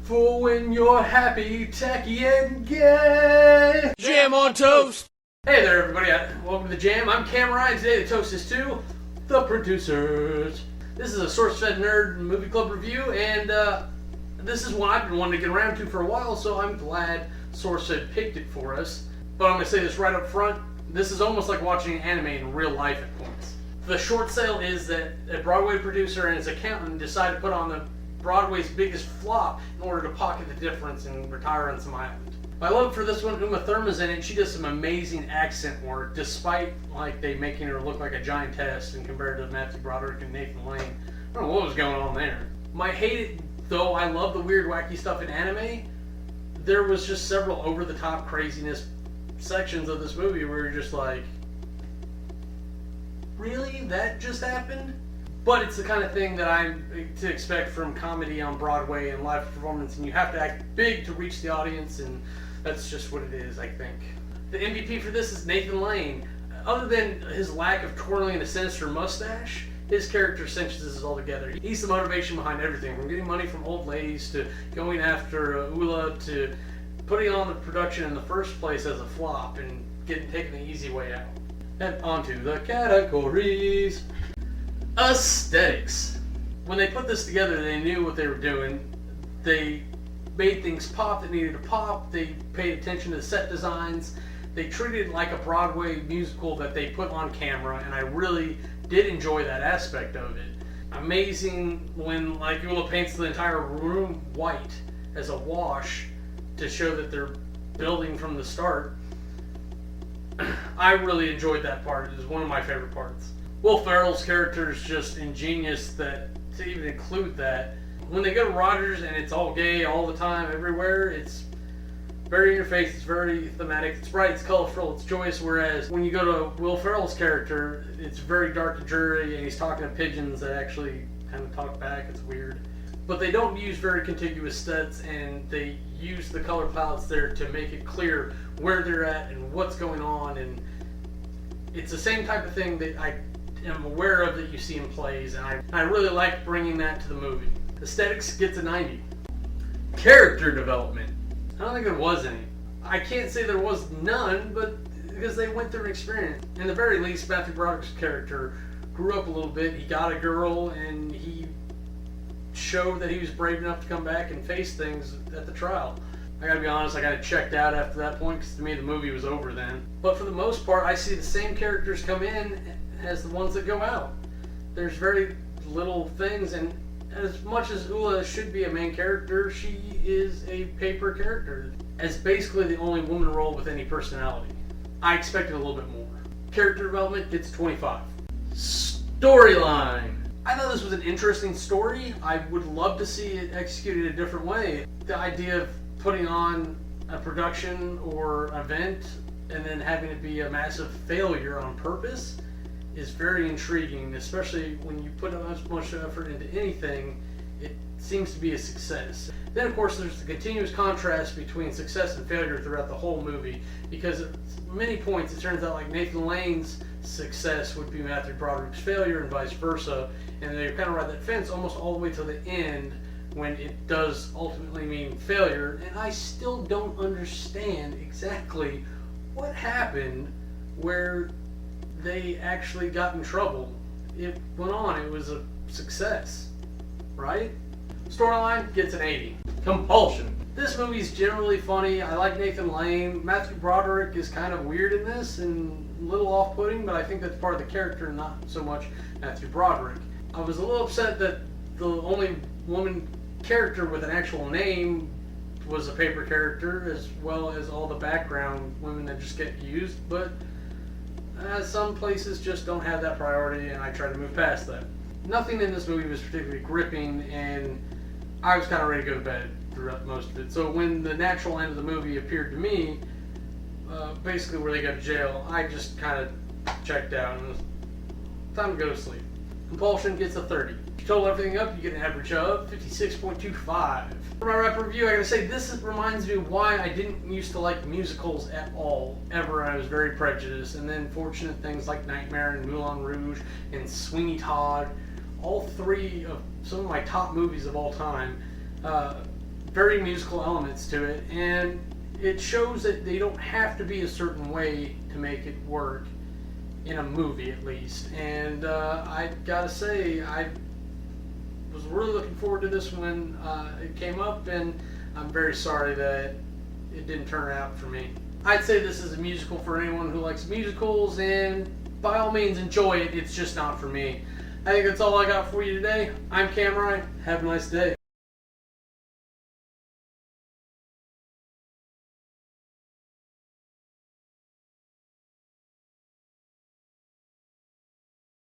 for when you're happy, tacky, and gay. Jam on toast! Hey there, everybody. Welcome to the Jam. I'm Cameron, and today the toast is to the producers. This is a SourcefedNerd movie club review, and this is one I've been wanting to get around to for a while, so I'm glad SourceFed picked it for us. But I'm going to say this right up front. This is almost like watching an anime in real life at points. The short sale is that a Broadway producer and his accountant decide to put on the Broadway's biggest flop in order to pocket the difference and retire on some island. My love for this one, Uma Thurman's in it. She does some amazing accent work, despite like they making her look like a giantess and compared to Matthew Broderick and Nathan Lane. I don't know what was going on there. Might hate it though. I love the weird, wacky stuff in anime. There was just several over-the-top craziness sections of this movie where you're just like, really? That just happened? But it's the kind of thing that I'm to expect from comedy on Broadway and live performance, and you have to act big to reach the audience, and that's just what it is, I think. The MVP for this is Nathan Lane. Other than his lack of twirling and a sinister mustache, his character cinches this all together. He's the motivation behind everything, from getting money from old ladies to going after Ula to putting on the production in the first place as a flop and taking the easy way out. And onto the categories. Aesthetics. When they put this together, they knew what they were doing. They made things pop that needed to pop. They paid attention to the set designs. They treated it like a Broadway musical that they put on camera, and I really did enjoy that aspect of it. Amazing when like Ula paints the entire room white as a wash to show that they're building from the start. I really enjoyed that part. It was one of my favorite parts. Will Ferrell's character is just ingenious to even include that. When they go to Rogers and it's all gay all the time, everywhere, it's very in your face, it's very thematic, it's bright, it's colorful, it's joyous, whereas when you go to Will Ferrell's character, it's very dark and dreary, and he's talking to pigeons that actually kind of talk back. It's weird. But they don't use very contiguous sets, and they use the color palettes there to make it clear where they're at and what's going on, and it's the same type of thing that I am aware of that you see in plays, and I really like bringing that to the movie. Aesthetics gets a 90. Character development. I don't think there was any. I can't say there was none, but because they went through an experience. In the very least, Matthew Broderick's character grew up a little bit. He got a girl, and he showed that he was brave enough to come back and face things at the trial. I gotta be honest, I got checked out after that point because to me the movie was over then. But for the most part, I see the same characters come in as the ones that go out. There's very little things, and as much as Ula should be a main character, she is a paper character. As basically the only woman role with any personality. I expected a little bit more. Character development gets 25. Storyline. I thought this was an interesting story. I would love to see it executed a different way. The idea of putting on a production or event and then having it be a massive failure on purpose is very intriguing, especially when you put as much effort into anything, it seems to be a success. Then, of course, there's the continuous contrast between success and failure throughout the whole movie, because at many points it turns out like Nathan Lane's success would be Matthew Broderick's failure and vice versa, and they kind of ride that fence almost all the way to the end when it does ultimately mean failure, and I still don't understand exactly what happened where they actually got in trouble. It went on, it was a success, right? Storyline gets an 80. Compulsion. This movie is generally funny. I like Nathan Lane. Matthew Broderick is kind of weird in this and a little off-putting, but I think that's part of the character, not so much Matthew Broderick. I was a little upset that the only woman character with an actual name was a paper character, as well as all the background women that just get used, but some places just don't have that priority, and I try to move past that. Nothing in this movie was particularly gripping, and I was kind of ready to go to bed throughout most of it. So when the natural end of the movie appeared to me, basically where they go to jail, I just kind of checked out, and it was time to go to sleep. Compulsion gets a 30. If you total everything up, you get an average of 56.25. For my wrap review, I gotta say, this reminds me of why I didn't used to like musicals at all, ever. I was very prejudiced, and then fortunate things like Nightmare and Moulin Rouge and Sweeney Todd, all three of some of my top movies of all time, very musical elements to it, and it shows that they don't have to be a certain way to make it work in a movie, at least. And I gotta say, I was really looking forward to this when it came up, and I'm very sorry that it didn't turn out for me. I'd say this is a musical for anyone who likes musicals, and by all means enjoy it. It's just not for me. I think that's all I got for you today. I'm Cameron. Have a nice day.